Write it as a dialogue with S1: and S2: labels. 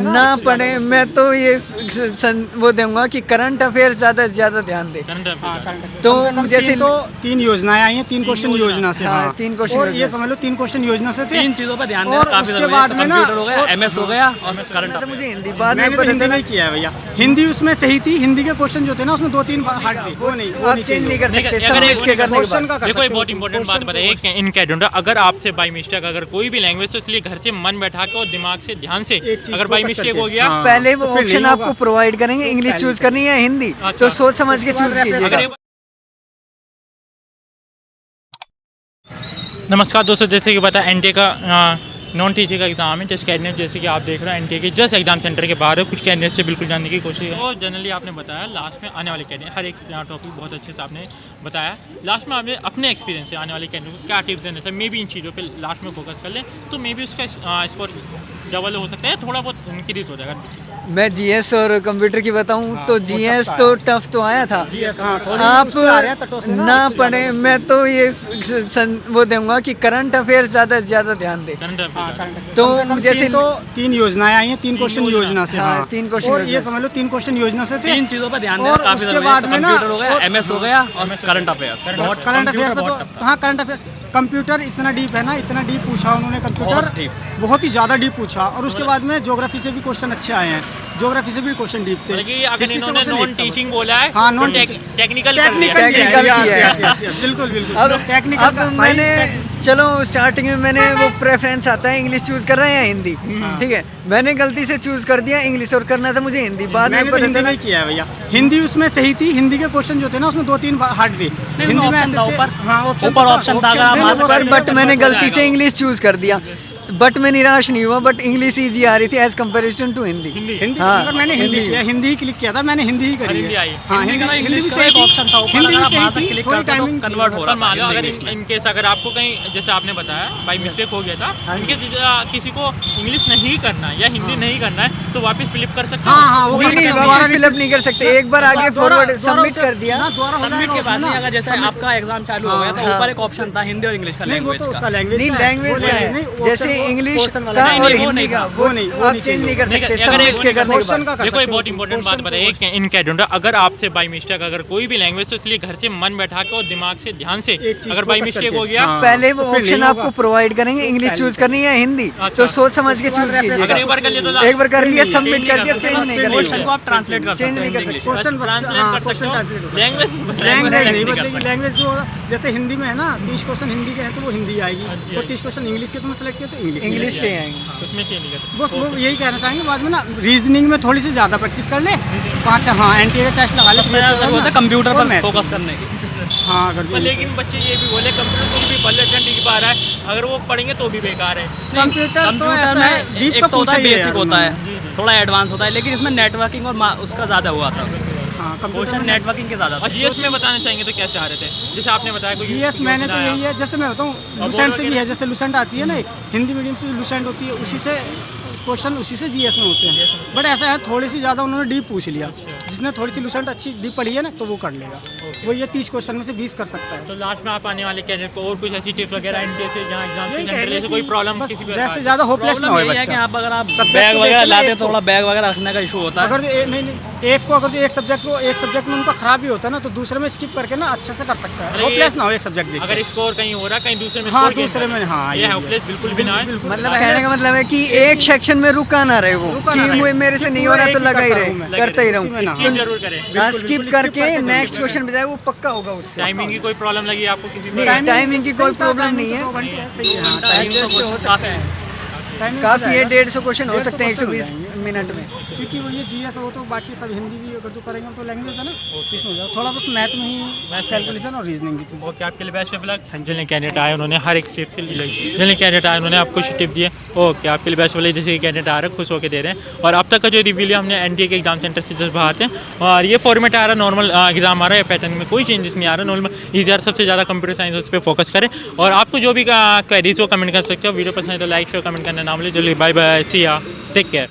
S1: ना पढ़े। मैं तो ये वो दूंगा कि करंट अफेयर ज्यादा से ज्यादा ध्यान दे।
S2: तो
S1: जैसे
S2: तो 3 योजनाएं आई हैं, 3 क्वेश्चन योजना से।
S1: हाँ, 3 क्वेश्चन
S2: और ये समझ लो 3 क्वेश्चन योजना से थे।
S3: 3 चीजों पर ध्यान देना
S2: और
S3: काफी
S2: उसके
S3: जरूरी है।
S2: बाद में ना
S3: कंप्यूटर हो गया, एमएस हो गया और करंट
S1: तो
S3: अफेयर।
S1: मुझे हिंदी बाद में
S2: मैंने तो
S1: पता
S2: हिंदी
S1: चला।
S2: नहीं किया है भैया, हिंदी उसमें सही थी। हिंदी के क्वेश्चन जो थे ना उसमें 2-3 हार्ड थे, वो नहीं, वो
S1: आप
S2: नहीं
S1: चेंज नहीं कर सकते
S3: अगर
S1: सबमिट
S3: एक
S1: के करने के
S2: क्वेश्चन
S1: बाद।
S2: का
S3: देखो एक बहुत इंपॉर्टेंट बात बताइए इन कैडेंडर, अगर आपसे बाई मिस्टेक अगर कोई भी लैंग्वेज, तो इसलिए घर से मन बैठा के और दिमाग से ध्यान से
S2: एक चीज
S3: अगर बाई
S2: focus
S3: मिस्टेक
S2: करके।
S3: हो गया
S2: हाँ।
S1: पहले वो
S2: तो फिर
S1: ऑप्शन
S2: नहीं
S1: आपको
S2: होगा।
S1: प्रोवाइड करेंगे, इंग्लिश चूज करनी है हिंदी, तो सोच समझ के चूज कीजिएगा।
S3: अगर नमस्कार दोस्तों, जैसे कि पता है एनटीए का नॉन टीचिंग का एग्जाम है। जैसे कैंडिडेट जैसे कि आप देख रहे हैं एनटीए के जस्ट एग्जाम सेंटर के बाहर है। कुछ कैंडिडेट से बिल्कुल जानने की कोशिश है। और जनरली आपने बताया लास्ट में आने वाले कैंडिडेट हर एक टॉपिक बहुत अच्छे से आपने बताया। लास्ट में आपने अपने एक्सपीरियंस से आने वाले कैंडिडेट को क्या टिप्स देने से मे बी इन चीज़ों पर लास्ट में फोकस कर लें तो मे बी उसका स्कोर डबल हो सकता है, थोड़ा बहुत इंक्रीज हो जाएगा।
S1: मैं जीएस और कंप्यूटर की बताऊं तो जीएस तो टफ तो आया था। आप ना पढ़े। मैं तो ये वो दूंगा कि करंट अफेयर ज्यादा से ज्यादा ध्यान दे।
S2: तो
S1: जैसे
S2: तो 3 योजनाएं आई हैं, 3 क्वेश्चन योजना से।
S1: हाँ, 3 क्वेश्चन
S2: और ये समझ लो 3 क्वेश्चन योजना से थे।
S3: 3 चीज़ों पर ध्यान देना
S2: और
S3: काफी
S2: उसके
S3: जरूरी है।
S2: बाद में ना
S3: कंप्यूटर हो गया, एमएस हो गया और करंट अफेयर्स।
S2: करंट अफेयर पे तो हाँ, करंट अफेयर कंप्यूटर इतना डीप है ना, इतना डीप पूछा उन्होंने कंप्यूटर, बहुत ही ज़्यादा डीप पूछा। और उसके बाद में ज्योग्राफी से भी क्वेश्चन अच्छे आए हैं, ज्योग्राफी से भी क्वेश्चन डीप थे।
S3: अगर इन्होंने नॉन टीचिंग बोला है,
S2: हाँ,
S3: नॉन टेक्निकल
S2: बिल्कुल बिल्कुल।
S1: अब
S2: टेक्निकल
S1: मैंने चलो स्टार्टिंग में मैंने वो प्रेफरेंस आता है इंग्लिश चूज कर रहे हैं या हिंदी, ठीक है। मैंने गलती से चूज कर दिया इंग्लिश और करना था मुझे हिंदी। बाद में पता
S2: हिंदी
S1: चला
S2: नहीं किया है भैया, हिंदी उसमें सही थी। हिंदी के क्वेश्चन जो थे ना उसमें 2-3 हार्ड थे। हिंदी में ऐसे थे। हाँ,
S3: ऑप्शन था,
S1: बट मैंने गलती से इंग्लिश चूज कर दिया। बट मैं निराश नहीं हुआ, बट इंग्लिश ईजी आ रही थी as comparison to Hindi.
S2: Hindi
S1: हाँ,
S2: अगर मैंने हिंदी किया, हिंदी ही क्लिक किया था मैंने, हिंदी ही करी
S3: हिंदी
S2: है।
S3: आई।
S2: हाँ,
S3: हिंदी का
S2: हिंदी
S3: इंग्लिश
S2: भी
S3: का
S2: सही
S3: एक
S2: थी।
S3: ऑप्शन था ऊपर,
S2: हिंदी
S3: अगर
S2: भी
S3: आप
S2: सही
S3: वहाँ से
S2: थी,
S3: क्लिक
S2: थोड़ी
S3: करते तो
S2: timing
S3: कन्वर्ट हो रहा
S2: थी।
S3: था। मान लो अगर इन केस अगर आपको कहीं जैसे आपने बताया बाई मिस्टेक हो गया था, इनके किसी को इंग्लिश नहीं करना है या हिंदी नहीं करना है तो वापस फ्लिप कर सकते
S2: हाँ हाँ, वो
S1: नहीं, वापस फिलअप नहीं कर सकते। एक बार आगे फॉरवर्ड सबमिट कर दिया।
S3: सबमिट के बाद में अगर जैसे आपका एग्जाम चालू हो गया तो ऊपर एक ऑप्शन था हिंदी और इंग्लिश का
S2: नहीं, वो
S3: लैंग्वेज
S2: तो
S3: का।
S2: उसका लैंग्वेज
S1: नहीं, लैंग्वेज
S2: है।
S1: है
S2: नहीं,
S1: जैसे इंग्लिश
S2: portion
S1: का
S2: वाला नहीं,
S1: और
S2: नहीं,
S1: हिंदी का,
S2: वो नहीं,
S1: आप चेंज नहीं कर सकते
S3: अगर
S1: सबमिट
S3: एक
S1: के करने के
S2: क्वेश्चन
S1: बाद।
S2: का
S3: देखो एक बहुत इंपॉर्टेंट बात बताइए इन कैडेंडर, अगर आपसे बाई मिस्टेक अगर कोई भी लैंग्वेज, तो इसलिए घर से मन बैठा के और दिमाग से ध्यान से
S2: एक चीज
S3: अगर बाई
S2: focus
S3: मिस्टेक
S2: करके।
S3: हो गया
S2: हाँ।
S1: पहले वो
S2: तो फिर
S1: ऑप्शन
S2: नहीं
S1: आपको
S2: होगा।
S1: प्रोवाइड करेंगे, इंग्लिश चूज करनी है हिंदी, तो सोच समझ के चूज
S3: अगर
S1: कीजिएगा।
S3: एक बार कर लिया तो
S1: एक बार कर लिया, सबमिट कर दिया, चेंज नहीं कर
S3: क्वेश्चन को आप ट्रांसलेट कर
S1: Change
S3: सकते
S1: नहीं कर
S3: हो
S1: सकते।
S2: क्वेश्चन
S3: ट्रांसलेट कर सकते हो। लैंग्वेज
S2: नहीं बदलेगी। लैंग्वेज जो जैसे हिंदी में है ना 30 क्वेश्चन हिंदी के हैं तो वो हिंदी आएगी, और 30 क्वेश्चन इंग्लिश के तुमने सेलेक्ट किया तो
S1: इंग्लिश के आएंगे।
S3: उसमें चेंज नहीं करते।
S2: बस वो यही कहना चाहेंगे। बाद में ना रीजनिंग में थोड़ी सी ज़्यादा प्रैक्टिस कर ले, 5 हाँ एनटीए का टेस्ट लगा ले,
S3: कंप्यूटर
S2: और
S3: पर
S2: math।
S3: फोकस करने की।
S2: हाँ, अगर जो
S3: लेकिन बच्चे ये भी बोले कंप्यूटर को भी पढ़ टिक पा रहा है, अगर वो पढ़ेंगे तो भी बेकार है।
S2: कंप्यूटर में
S3: एक तो होता है बेसिक होता है, थोड़ा एडवांस होता है, लेकिन इसमें नेटवर्किंग और उसका ज़्यादा हुआ था।
S2: हाँ,
S3: क्वेश्चन
S2: कंप्यूटर
S3: नेटवर्किंग के ज़्यादा। और जीएस में बताना चाहेंगे तो कैसे आ रहे थे, जैसे आपने बताया कोई
S2: जीएस मैंने तो यही है, जैसे मैं बताऊँ लुसेंट से भी है, जैसे लुसेंट आती है ना एक हिंदी मीडियम से लुसेंट होती है, उसी से क्वेश्चन उसी से जीएस में होते हैं। बट ऐसा है थोड़ी सी ज़्यादा उन्होंने डीप पूछ लिया, जिसने थोड़ी सी लुसेंट अच्छी डीप पढ़ी है ना तो वो कर लेगा। वो ये 30 क्वेश्चन में से 20 कर सकता है।
S3: तो लास्ट में आप आने वाले कैंडिडेट को और कुछ ऐसी टिप्स वगैरह इनके से जहाँ एग्जाम सेंटर से कोई प्रॉब्लम किसी भी
S2: जैसे ज़्यादा होपलेस ना हो बच्चा।
S3: आप अगर आप
S2: Subject
S3: बैग
S2: को
S3: वगैरह
S2: देख
S3: लाते
S2: लें
S3: हैं तो थोड़ा बैग वगैरह रखने का इशू होता है।
S2: अगर नहीं एक को अगर जो एक सब्जेक्ट में उनका खराब भी होता है ना तो दूसरे में स्किप करके ना अच्छे से कर सकता है। होपलेस ना हो एक सब्जेक्ट देख
S3: अगर स्कोर कहीं हो रहा कहीं दूसरे में
S2: हाँ
S3: score
S2: दूसरे में हाँ
S3: ये होपलेस बिल्कुल भी ना है।
S1: मतलब कहने का मतलब है कि एक सेक्शन में रुका ना रहे वो, कि मेरे से नहीं हो रहा तो लगा ही रहे, करते ही रहूं।
S3: स्किप जरूर करें।
S1: स्किप करके नेक्स्ट क्वेश्चन पे जाए, वो पक्का होगा उससे।
S3: टाइमिंग की कोई प्रॉब्लम लगी आपको किसी में?
S1: टाइमिंग की कोई प्रॉब्लम नहीं है, टाइम वेस्ट हो सकता है काफ़ी है। 150 क्वेश्चन हो सकते हैं 120 मिनट में,
S2: क्योंकि वो ये जीएस हो तो बाकी सब हिंदी भी अगर जो करेंगे तो लैंग्वेज है ना इसमें हो जाएगा। थोड़ा बहुत मैथ में ही कैलकुलेशन और रीजनिंग भी थी।
S3: ओके, आपके लिए बेस्ट ऑफ लक। जिन्हें कैंडिडेट आए उन्होंने हर एक टिप के लिए जिन्हें कैंडिडेट आए उन्होंने आपको कुछ टिप दिए। ओके, आपके लिए बेस्ट ऑफ लक। जैसे कैंडिडेट आ रहे हैं खुश होकर दे रहे हैं। और अब तक का जो रिव्यू हमने एनटीए के एग्जाम सेंटर से जस्ट बाहर थे, और ये फॉर्मेट आ रहा है नॉर्मल एग्जाम आ रहा है, पैटर्न में कोई चेंजेस नहीं आ रहा, नॉर्मल ईजी। सबसे ज़्यादा कंप्यूटर साइंस उस पर फोकस करें, और आपको जो भी क्वेरीज हो कमेंट कर सकते हो। वीडियो पसंद है तो लाइक शेयर कमेंट करना ना भूलें। चलिए बाय बाय, सी या, टेक केयर।